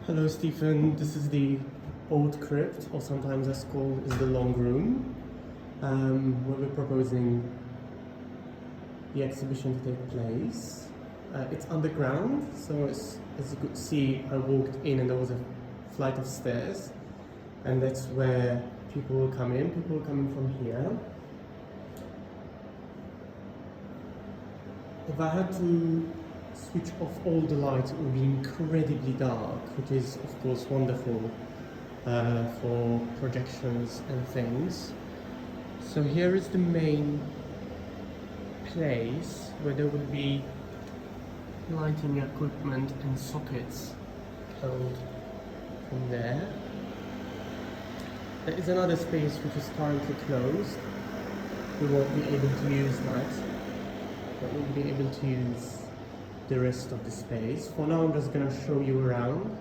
Hello Stephen, this is the old crypt, or sometimes as called is the long room, where we're proposing the exhibition to take place. It's underground, so as you could see, I walked in and there was a flight of stairs, and that's where people will come in. People will come in from here. If I had to switch off all the lights, it would be incredibly dark, which is of course wonderful for projections and things. So here is the main place where there will be lighting equipment and sockets held from there. There is another space which is currently closed. We won't be able to use that, but we'll be able to use the rest of the space. For now, I'm just going to show you around.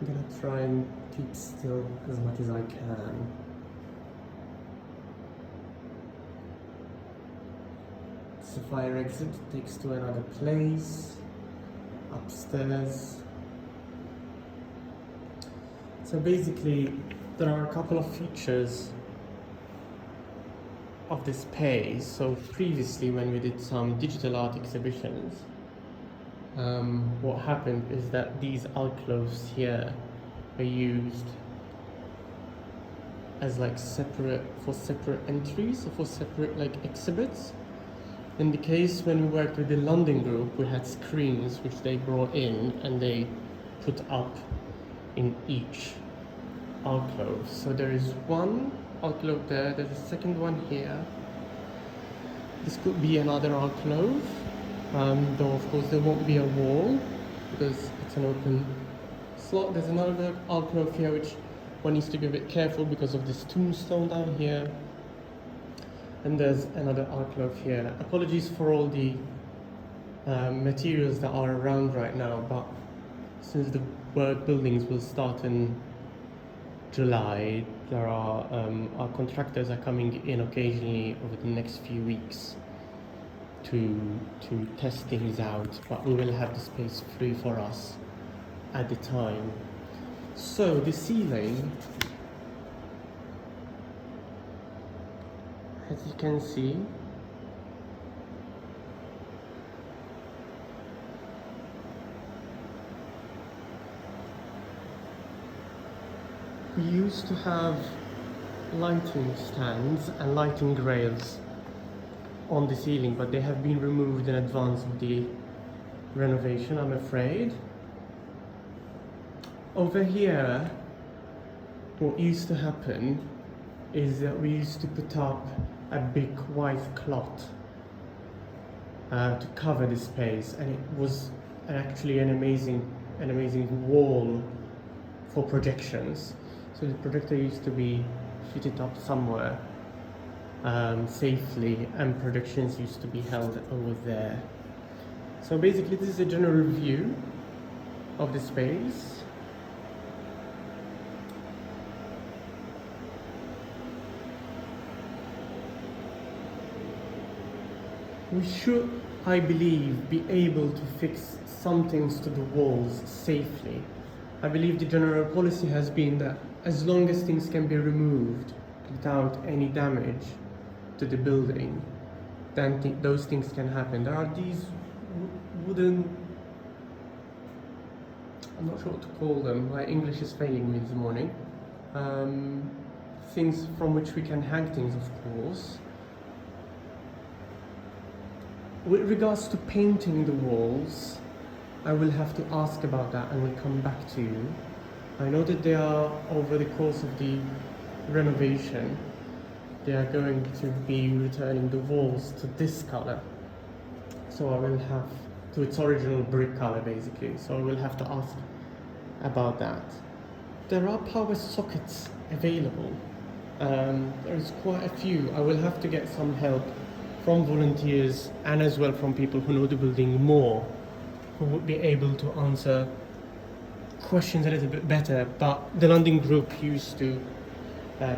I'm going to try and keep still as much as I can. It's a fire exit, takes to another place, upstairs. So basically, there are a couple of features of this space. So previously, when we did some digital art exhibitions, what happened is that these alcoves here were used as like separate entries or for separate like exhibits. In the case when we worked with the London group, we had screens which they brought in and they put up in each alcove. So there is one alcove there, there's a second one here. This could be another alcove, though of course there won't be a wall because it's an open slot. There's another alcove here which one needs to be a bit careful because of this tombstone down here. And there's another alcove here. Apologies for all the materials that are around right now, but since the work buildings will start in July, there are our contractors are coming in occasionally over the next few weeks to test things out, but we will have the space free for us at the time. So the ceiling, as you can see, we used to have lighting stands and lighting rails on the ceiling, but they have been removed in advance of the renovation, I'm afraid. Over here, what used to happen is that we used to put up a big white cloth to cover the space, and it was actually an amazing wall for projections. So the projector used to be fitted up somewhere safely, and projections used to be held over there. So basically this is a general view of the space. We should, I believe, be able to fix some things to the walls safely. I believe the general policy has been that as long as things can be removed without any damage to the building, then those things can happen. There are these wooden, I'm not sure what to call them, my English is failing me this morning, things from which we can hang things, of course. With regards to painting the walls, I will have to ask about that and will come back to you. I know that they are, over the course of the renovation, they are going to be returning the walls to this color. So I will have, to its original brick color basically, so I will have to ask about that. There are power sockets available. There's quite a few. I will have to get some help from volunteers and as well from people who know the building more, who would be able to answer questions a little bit better. But the London group used to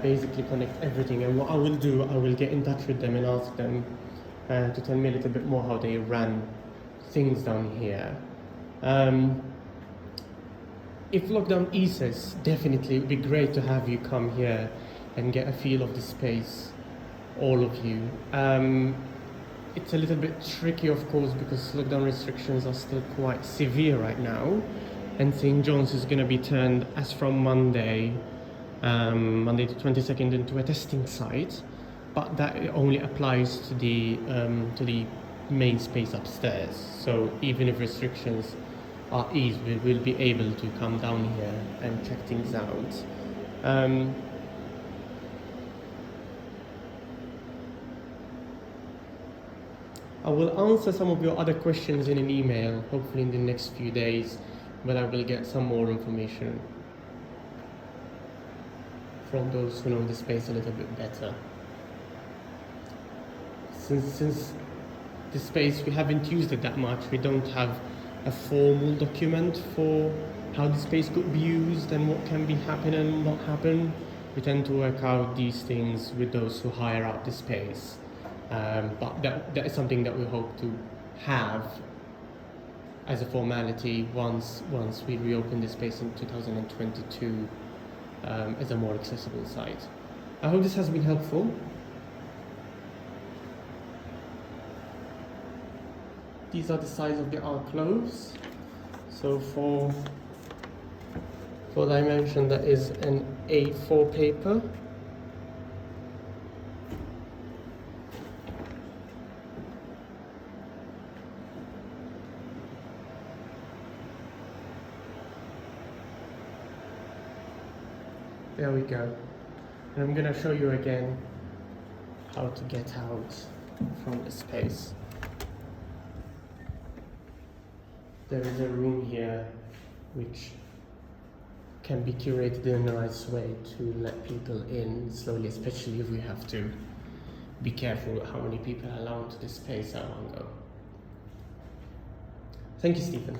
basically connect everything. And what I will do, I will get in touch with them and ask them to tell me a little bit more how they ran things down here. If lockdown eases, definitely it would be great to have you come here and get a feel of the space, all of you. It's a little bit tricky, of course, because lockdown restrictions are still quite severe right now, and St. John's is going to be turned, as from Monday the 22nd, into a testing site, but that only applies to the main space upstairs. So even if restrictions are eased, we will be able to come down here and check things out. I will answer some of your other questions in an email, hopefully in the next few days, but I will get some more information from those who know the space a little bit better. Since the space, we haven't used it that much, we don't have a formal document for how the space could be used and what can be happen and not happen. We tend to work out these things with those who hire out the space. But that is something that we hope to have as a formality once we reopen the space in 2022 as a more accessible site. I hope this has been helpful. These are the size of the alcoves. So for dimension, that is an A4 paper. There we go. And I'm gonna show you again how to get out from the space. There is a room here which can be curated in a nice way to let people in slowly, especially if we have to be careful with how many people are allowed to this space at one go. Thank you, Stephen.